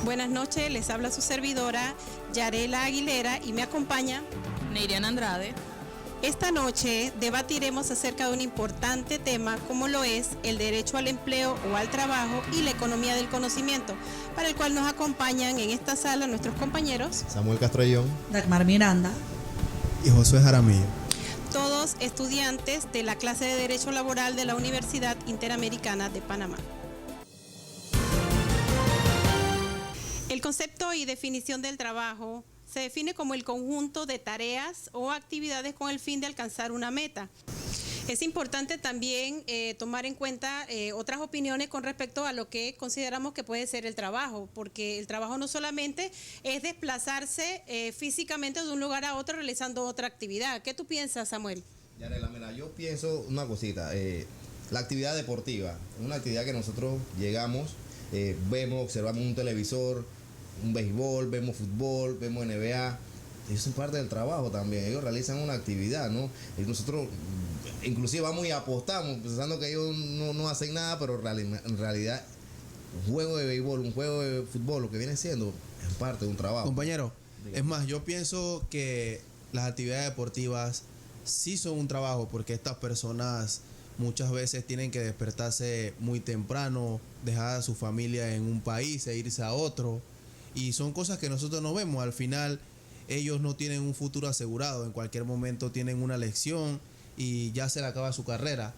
Buenas noches, les habla su servidora Yarela Aguilera y me acompaña Neirian Andrade. Esta noche debatiremos acerca de un importante tema como lo es el derecho al empleo o al trabajo y la economía del conocimiento, para el cual nos acompañan en esta sala nuestros compañeros Samuel Castrellón, Dagmar Miranda y Josué Jaramillo. Todos estudiantes de la clase de Derecho Laboral de la Universidad Interamericana de Panamá. El concepto y definición del trabajo se define como el conjunto de tareas o actividades con el fin de alcanzar una meta. Es importante también tomar en cuenta otras opiniones con respecto a lo que consideramos que puede ser el trabajo, porque el trabajo no solamente es desplazarse físicamente de un lugar a otro realizando otra actividad. ¿Qué tú piensas, Samuel? Yarela, mira, yo pienso una cosita, la actividad deportiva, una actividad que nosotros llegamos, vemos, observamos un televisor, un béisbol, vemos fútbol, vemos NBA. Ellos son parte del trabajo también, ellos realizan una actividad, ¿no? Y nosotros inclusive vamos y apostamos pensando que ellos no hacen nada, pero en realidad un juego de béisbol, un juego de fútbol, lo que viene siendo es parte de un trabajo. Compañero, es más, yo pienso que las actividades deportivas sí son un trabajo, porque estas personas muchas veces tienen que despertarse muy temprano, dejar a su familia en un país e irse a otro, y son cosas que nosotros no vemos. Al final ellos no tienen un futuro asegurado, en cualquier momento tienen una lección y ya se le acaba su carrera,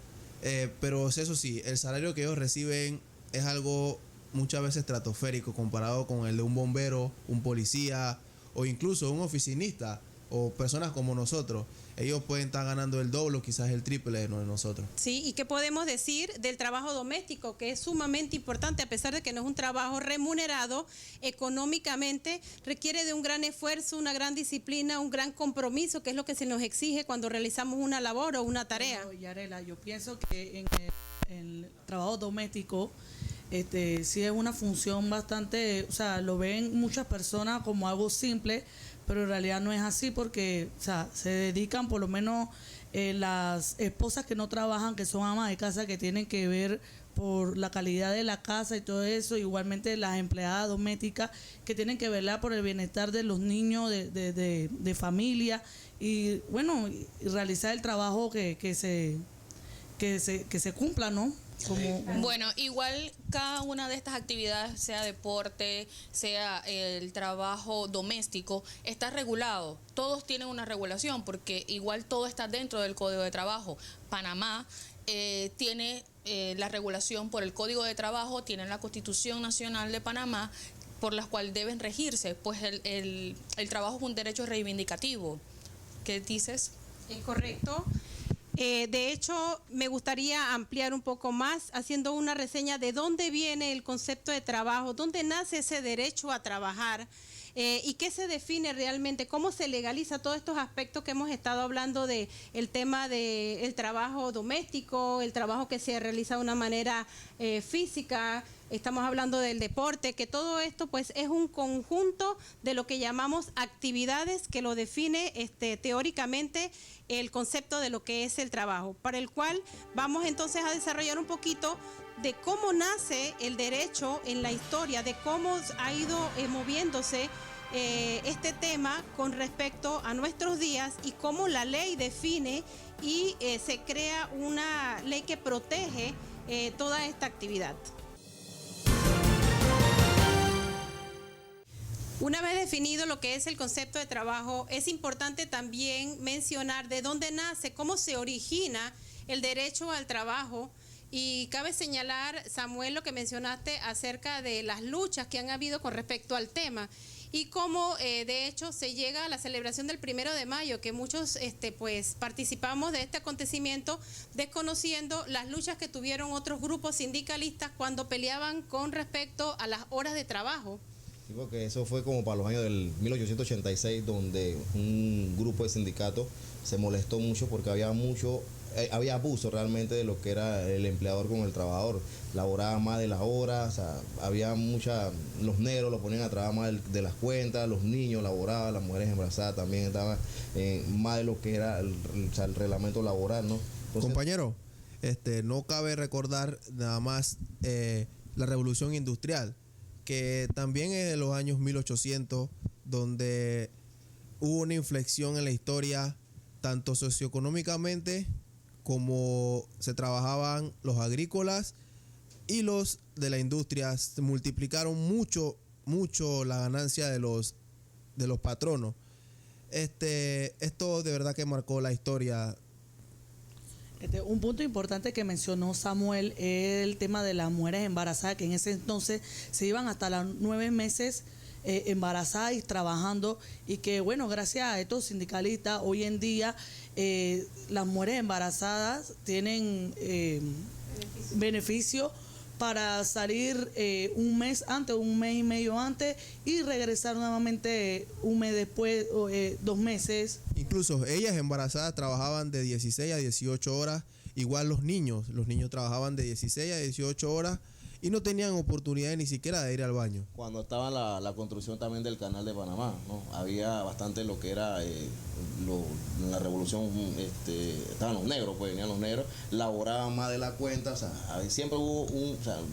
pero eso sí, el salario que ellos reciben es algo muchas veces estratosférico comparado con el de un bombero, un policía o incluso un oficinista o personas como nosotros. Ellos pueden estar ganando el doble o quizás el triple de nosotros. Sí, ¿y qué podemos decir del trabajo doméstico, que es sumamente importante, a pesar de que no es un trabajo remunerado económicamente, requiere de un gran esfuerzo, una gran disciplina, un gran compromiso, que es lo que se nos exige cuando realizamos una labor o una tarea? Bueno, Yarela, yo pienso que en el trabajo doméstico sí es una función bastante, o sea, lo ven muchas personas como algo simple, pero en realidad no es así, porque, o sea, se dedican, por lo menos las esposas que no trabajan, que son amas de casa, que tienen que ver por la calidad de la casa y todo eso, igualmente las empleadas domésticas que tienen que velar por el bienestar de los niños de familia y bueno, y realizar el trabajo que se cumpla, ¿no? Bueno, igual cada una de estas actividades, sea deporte, sea el trabajo doméstico, está regulado. Todos tienen una regulación porque igual todo está dentro del Código de Trabajo. Panamá tiene la regulación por el Código de Trabajo, tiene la Constitución Nacional de Panamá, por la cual deben regirse, pues el trabajo es un derecho reivindicativo. ¿Qué dices? Es correcto. De hecho, me gustaría ampliar un poco más haciendo una reseña de dónde viene el concepto de trabajo, dónde nace ese derecho a trabajar y qué se define realmente, cómo se legaliza todos estos aspectos que hemos estado hablando de el tema del trabajo doméstico, el trabajo que se realiza de una manera física. Estamos hablando del deporte, que todo esto pues es un conjunto de lo que llamamos actividades que lo define teóricamente el concepto de lo que es el trabajo, para el cual vamos entonces a desarrollar un poquito de cómo nace el derecho en la historia, de cómo ha ido moviéndose este tema con respecto a nuestros días y cómo la ley define y se crea una ley que protege toda esta actividad. Una vez definido lo que es el concepto de trabajo, es importante también mencionar de dónde nace, cómo se origina el derecho al trabajo. Y cabe señalar, Samuel, lo que mencionaste acerca de las luchas que han habido con respecto al tema y cómo de hecho se llega a la celebración del 1 de mayo, que muchos pues participamos de este acontecimiento desconociendo las luchas que tuvieron otros grupos sindicalistas cuando peleaban con respecto a las horas de trabajo. Sí, porque eso fue como para los años del 1886, donde un grupo de sindicatos se molestó mucho porque había mucho había abuso realmente de lo que era el empleador con el trabajador. Laboraba más de las horas, o sea, había los negros lo ponían a trabajar más de las cuentas, los niños laboraban, las mujeres embarazadas también estaban más de lo que era el reglamento laboral, ¿no? Entonces, compañero, no cabe recordar nada más la revolución industrial, que también es de los años 1800, donde hubo una inflexión en la historia, tanto socioeconómicamente como se trabajaban los agrícolas y los de la industria. Se multiplicaron mucho la ganancia de los patronos. Esto de verdad que marcó la historia. Un punto importante que mencionó Samuel es el tema de las mujeres embarazadas, que en ese entonces se iban hasta los 9 meses embarazadas y trabajando, y que bueno, gracias a estos sindicalistas hoy en día las mujeres embarazadas tienen beneficio para salir un mes antes, un mes y medio antes, y regresar nuevamente un mes después, 2 meses. Incluso ellas embarazadas trabajaban de 16 a 18 horas, igual los niños trabajaban de 16 a 18 horas y no tenían oportunidad ni siquiera de ir al baño. Cuando estaba la construcción también del canal de Panamá, ¿no? Había bastante lo que era la revolución, estaban los negros, pues venían los negros, laboraban más de la cuenta, o sea, siempre hubo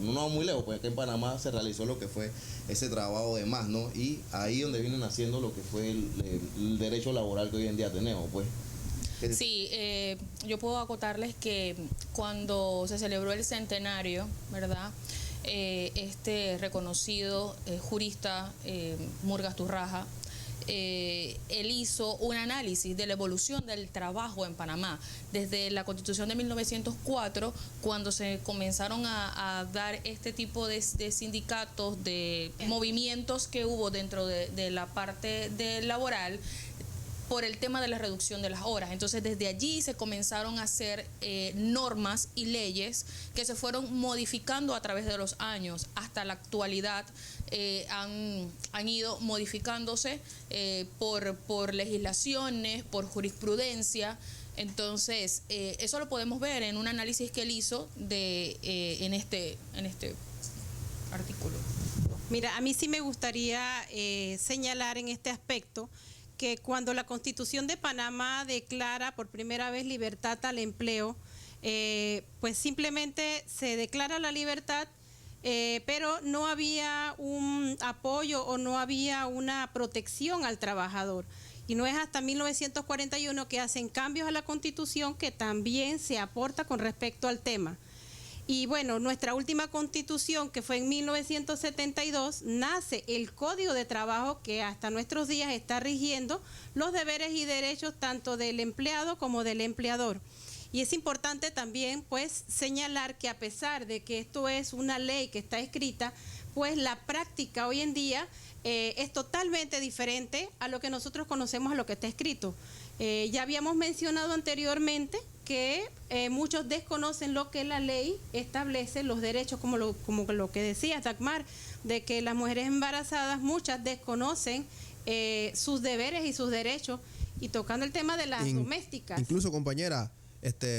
no muy lejos, pues aquí en Panamá se realizó lo que fue ese trabajo de más, ¿no? Y ahí donde vienen haciendo lo que fue el derecho laboral que hoy en día tenemos, pues. Sí, yo puedo acotarles que cuando se celebró el centenario, ¿verdad? Reconocido jurista, Murgas Turraja, él hizo un análisis de la evolución del trabajo en Panamá desde la Constitución de 1904, cuando se comenzaron a dar este tipo de sindicatos, de movimientos que hubo dentro de la parte laboral, por el tema de la reducción de las horas. Entonces, desde allí se comenzaron a hacer normas y leyes que se fueron modificando a través de los años. Hasta la actualidad han ido modificándose por legislaciones, por jurisprudencia. Entonces, eso lo podemos ver en un análisis que él hizo en este artículo. Mira, a mí sí me gustaría señalar en este aspecto que cuando la Constitución de Panamá declara por primera vez libertad al empleo, pues simplemente se declara la libertad, pero no había un apoyo o no había una protección al trabajador. Y no es hasta 1941 que hacen cambios a la Constitución que también se aporta con respecto al tema. Y bueno, nuestra última constitución, que fue en 1972, nace el Código de Trabajo que hasta nuestros días está rigiendo los deberes y derechos tanto del empleado como del empleador. Y es importante también pues señalar que a pesar de que esto es una ley que está escrita, pues la práctica hoy en día es totalmente diferente a lo que nosotros conocemos, a lo que está escrito. Ya habíamos mencionado anteriormente que muchos desconocen lo que la ley establece, los derechos, como lo que decía Dagmar, de que las mujeres embarazadas, muchas desconocen sus deberes y sus derechos, y tocando el tema de las domésticas. Incluso, compañera,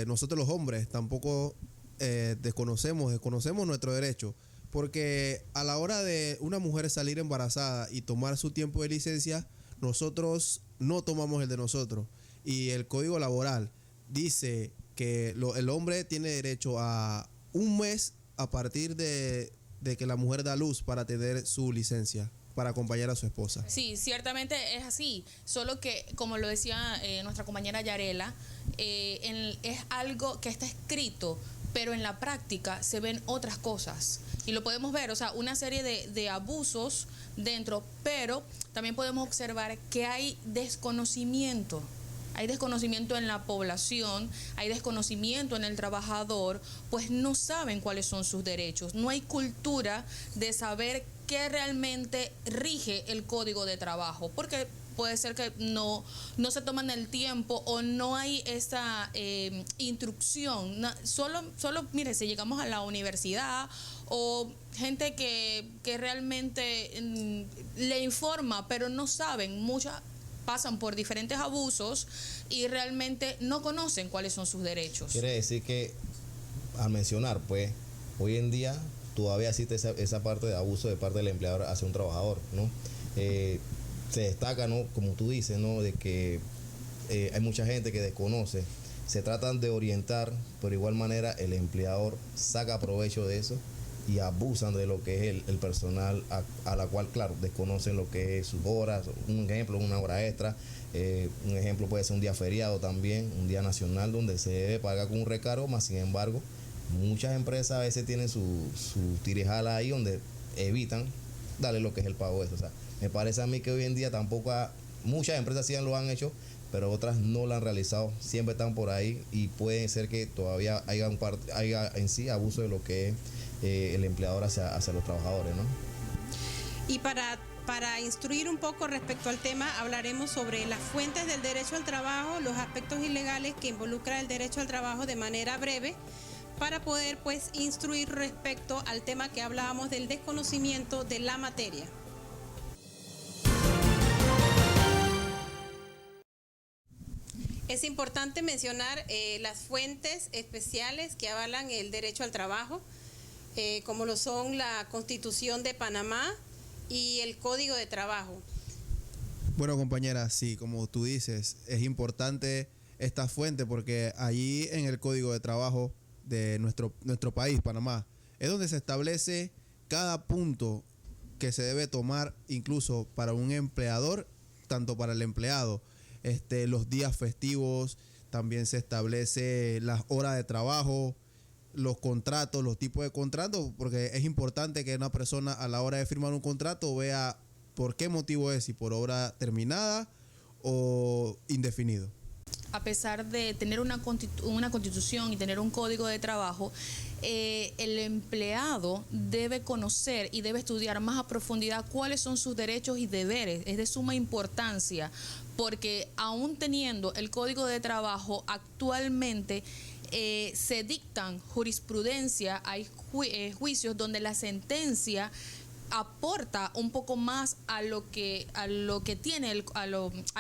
nosotros los hombres tampoco desconocemos nuestro derecho, porque a la hora de una mujer salir embarazada y tomar su tiempo de licencia, nosotros no tomamos el de nosotros. Y el Código Laboral dice que el hombre tiene derecho a un mes a partir de que la mujer da luz para tener su licencia, para acompañar a su esposa. Sí, ciertamente es así, solo que, como lo decía nuestra compañera Yarela, es algo que está escrito, pero en la práctica se ven otras cosas. Y lo podemos ver, o sea, una serie de abusos dentro, pero también podemos observar que hay desconocimiento. Hay desconocimiento en la población, hay desconocimiento en el trabajador, pues no saben cuáles son sus derechos. No hay cultura de saber qué realmente rige el Código de Trabajo, porque puede ser que no se toman el tiempo o no hay esa instrucción. Solo, mire, si llegamos a la universidad o gente que realmente le informa, pero no saben muchas pasan por diferentes abusos y realmente no conocen cuáles son sus derechos. Quiere decir que, al mencionar, pues, hoy en día todavía existe esa parte de abuso de parte del empleador hacia un trabajador, ¿no? Se destaca, ¿no? Como tú dices, ¿no? De que hay mucha gente que desconoce, se tratan de orientar, pero de igual manera el empleador saca provecho de eso y abusan de lo que es el personal a la cual, claro, desconocen lo que es sus horas. Un ejemplo, una hora extra. Un ejemplo puede ser un día feriado también, un día nacional donde se debe pagar con un recargo, más sin embargo, muchas empresas a veces tienen su tirijala ahí donde evitan darle lo que es el pago de eso. O sea, me parece a mí que hoy en día tampoco muchas empresas sí lo han hecho, pero otras no lo han realizado, siempre están por ahí y puede ser que todavía haya en sí abuso de lo que es el empleador hacia los trabajadores, ¿no? Y para instruir un poco respecto al tema, hablaremos sobre las fuentes del derecho al trabajo, los aspectos ilegales que involucra el derecho al trabajo de manera breve, para poder pues instruir respecto al tema que hablábamos del desconocimiento de la materia. Es importante mencionar las fuentes especiales que avalan el derecho al trabajo, como lo son la Constitución de Panamá y el Código de Trabajo. Bueno, compañera, sí, como tú dices, es importante esta fuente porque allí en el Código de Trabajo de nuestro país, Panamá, es donde se establece cada punto que se debe tomar, incluso para un empleador, tanto para el empleado. Los días festivos, también se establece las horas de trabajo, los contratos, los tipos de contratos, porque es importante que una persona a la hora de firmar un contrato vea por qué motivo es, si por obra terminada o indefinido. A pesar de tener una constitución y tener un código de trabajo, el empleado debe conocer y debe estudiar más a profundidad cuáles son sus derechos y deberes. Es de suma importancia porque aún teniendo el código de trabajo actualmente se dictan jurisprudencia, hay juicios donde la sentencia aporta un poco más a lo que tiene a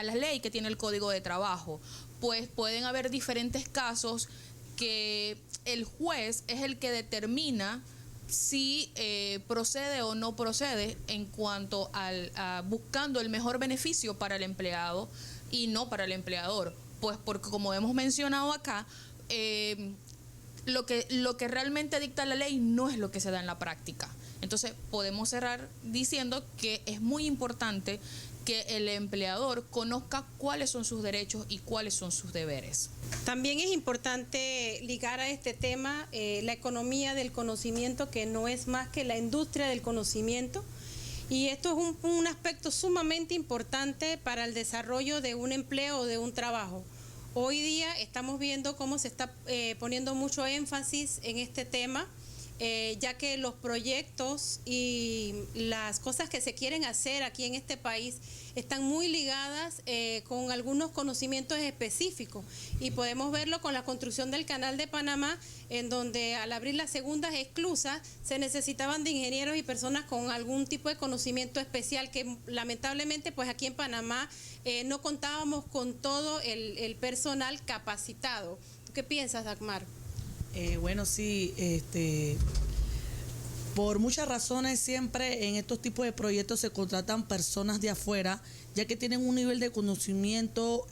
la ley que tiene el Código de Trabajo, pues pueden haber diferentes casos que el juez es el que determina si procede o no procede en cuanto a buscando el mejor beneficio para el empleado y no para el empleador, pues porque como hemos mencionado acá, lo que realmente dicta la ley no es lo que se da en la práctica. Entonces podemos cerrar diciendo que es muy importante que el empleador conozca cuáles son sus derechos y cuáles son sus deberes. También es importante ligar a este tema la economía del conocimiento, que no es más que la industria del conocimiento. Y esto es un aspecto sumamente importante para el desarrollo de un empleo o de un trabajo. Hoy día estamos viendo cómo se está poniendo mucho énfasis en este tema, ya que los proyectos y las cosas que se quieren hacer aquí en este país están muy ligadas con algunos conocimientos específicos, y podemos verlo con la construcción del Canal de Panamá, en donde al abrir las segundas esclusas se necesitaban de ingenieros y personas con algún tipo de conocimiento especial que lamentablemente pues aquí en Panamá no contábamos con todo el personal capacitado. ¿Tú qué piensas, Dagmar? Bueno, sí, por muchas razones siempre en estos tipos de proyectos se contratan personas de afuera, ya que tienen un nivel de conocimiento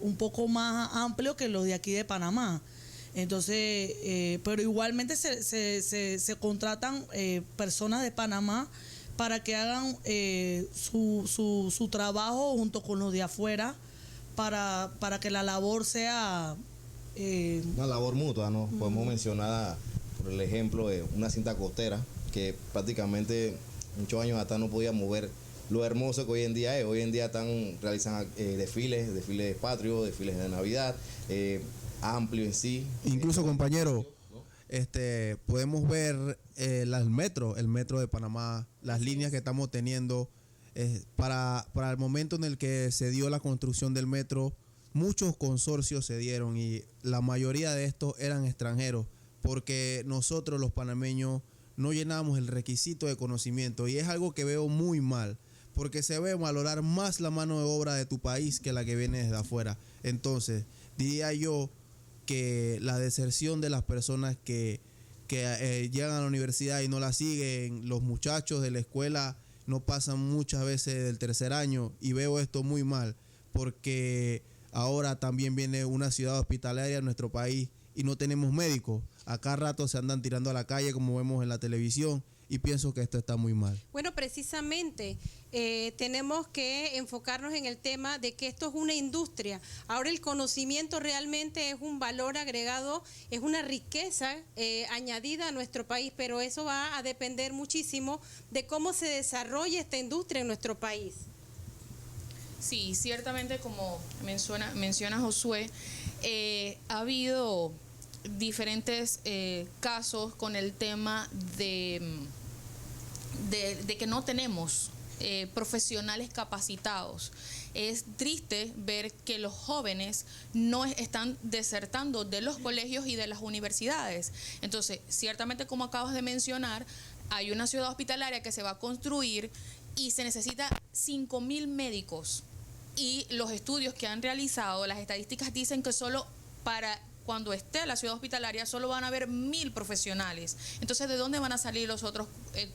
un poco más amplio que los de aquí de Panamá. Entonces, pero igualmente se contratan personas de Panamá para que hagan su trabajo junto con los de afuera para que la labor sea... una labor mutua, ¿no? Podemos mencionar, por el ejemplo, de una cinta costera que prácticamente muchos años atrás no podía mover lo hermoso que hoy en día es. Hoy en día realizan desfiles patrios, desfiles de Navidad, amplio en sí. Incluso, compañero, podemos ver el metro de Panamá, las líneas que estamos teniendo. Para el momento en el que se dio la construcción del metro, muchos consorcios se dieron y la mayoría de estos eran extranjeros, porque nosotros los panameños no llenamos el requisito de conocimiento, y es algo que veo muy mal, porque se ve valorar más la mano de obra de tu país que la que viene desde afuera. Entonces, diría yo que la deserción de las personas que llegan a la universidad y no la siguen, los muchachos de la escuela no pasan muchas veces del tercer año, y veo esto muy mal, porque ahora también viene una ciudad hospitalaria en nuestro país y no tenemos médicos. A cada rato se andan tirando a la calle, como vemos en la televisión, y pienso que esto está muy mal. Bueno, precisamente tenemos que enfocarnos en el tema de que esto es una industria. Ahora el conocimiento realmente es un valor agregado, es una riqueza añadida a nuestro país, pero eso va a depender muchísimo de cómo se desarrolla esta industria en nuestro país. Sí, ciertamente como menciona Josué, ha habido diferentes casos con el tema de que no tenemos profesionales capacitados. Es triste ver que los jóvenes no están desertando de los colegios y de las universidades. Entonces, ciertamente, como acabas de mencionar, hay una ciudad hospitalaria que se va a construir y se necesita 5,000 médicos. Y los estudios que han realizado, las estadísticas dicen que solo para cuando esté la ciudad hospitalaria solo van a haber 1,000 profesionales. Entonces, ¿de dónde van a salir los otros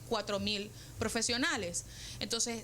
4,000 profesionales? Entonces,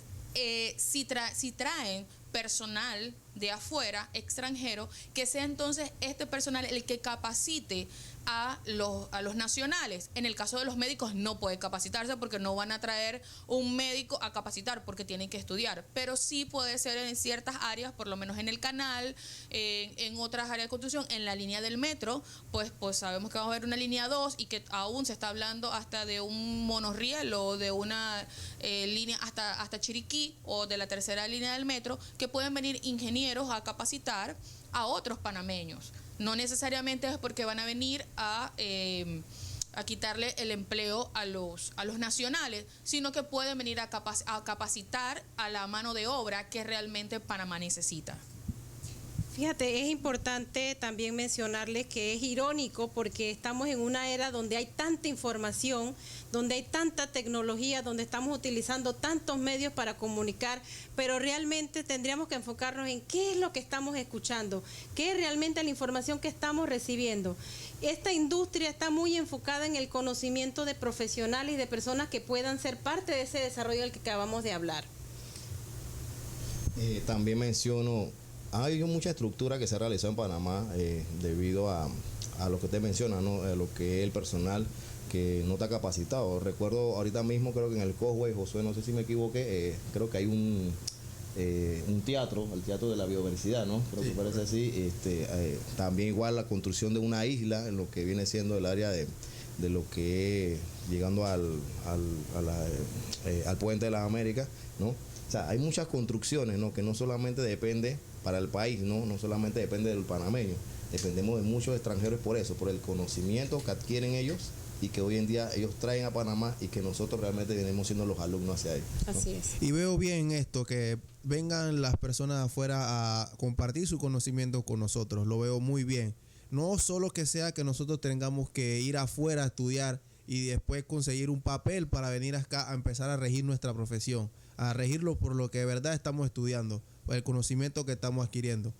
si traen personal de afuera, extranjero, que sea entonces este personal el que capacite a los nacionales. En el caso de los médicos no puede capacitarse porque no van a traer un médico a capacitar porque tienen que estudiar, pero sí puede ser en ciertas áreas, por lo menos en el canal, en otras áreas de construcción, en la línea del metro, pues sabemos que vamos a ver una línea 2 y que aún se está hablando hasta de un monorriel o de una línea hasta Chiriquí o de la tercera línea del metro, que pueden venir ingenieros a capacitar a otros panameños. No necesariamente es porque van a venir a quitarle el empleo a los nacionales, sino que pueden venir a capacitar a la mano de obra que realmente Panamá necesita. Fíjate, es importante también mencionarles que es irónico porque estamos en una era donde hay tanta información, donde hay tanta tecnología, donde estamos utilizando tantos medios para comunicar, pero realmente tendríamos que enfocarnos en qué es lo que estamos escuchando, qué es realmente la información que estamos recibiendo. Esta industria está muy enfocada en el conocimiento de profesionales y de personas que puedan ser parte de ese desarrollo del que acabamos de hablar. También menciono, ha habido mucha estructura que se ha realizado en Panamá debido a lo que usted menciona, ¿no? A lo que es el personal que no está capacitado. Recuerdo ahorita mismo, creo que en el Cosway, Josué, no sé si me equivoqué, creo que hay un teatro, el Teatro de la Biodiversidad, ¿no? Creo que parece así. También igual la construcción de una isla en lo que viene siendo el área de lo que es llegando al Puente de las Américas, ¿no? O sea, hay muchas construcciones, ¿no? Que no solamente depende para el país, no solamente depende del panameño, dependemos de muchos extranjeros por eso, por el conocimiento que adquieren ellos y que hoy en día ellos traen a Panamá y que nosotros realmente venimos siendo los alumnos hacia ellos, ¿no? Así es. Y veo bien esto, que vengan las personas afuera a compartir su conocimiento con nosotros, lo veo muy bien. No solo que sea que nosotros tengamos que ir afuera a estudiar y después conseguir un papel para venir acá a empezar a regir nuestra profesión, a regirlo por lo que de verdad estamos estudiando, por el conocimiento que estamos adquiriendo.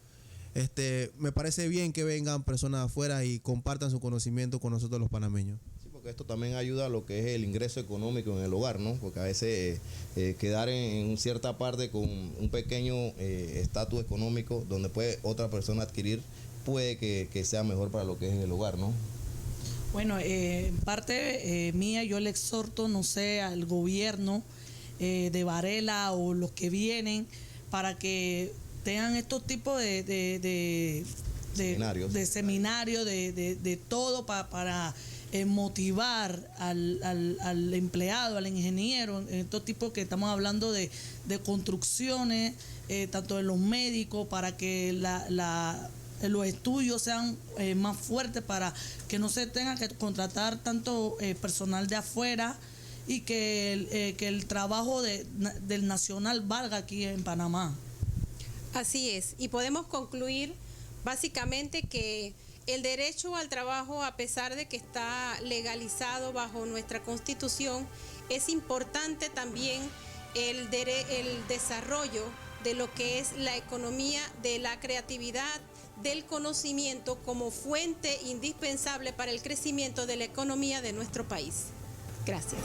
Me parece bien que vengan personas afuera y compartan su conocimiento con nosotros los panameños. Sí, porque esto también ayuda a lo que es el ingreso económico en el hogar, ¿no? Porque a veces quedar en cierta parte con un pequeño estatus económico donde puede otra persona adquirir, puede que sea mejor para lo que es en el hogar, ¿no? Bueno, en parte mía yo le exhorto, no sé, al gobierno de Varela o los que vienen para que tengan estos tipos de seminarios, de todo para motivar al empleado, al ingeniero, en estos tipos que estamos hablando de construcciones, tanto de los médicos, para que los estudios sean más fuertes, para que no se tenga que contratar tanto personal de afuera y que el trabajo del nacional valga aquí en Panamá. Así es, y podemos concluir básicamente que el derecho al trabajo, a pesar de que está legalizado bajo nuestra Constitución, es importante también el desarrollo de lo que es la economía de la creatividad, del conocimiento como fuente indispensable para el crecimiento de la economía de nuestro país. Gracias.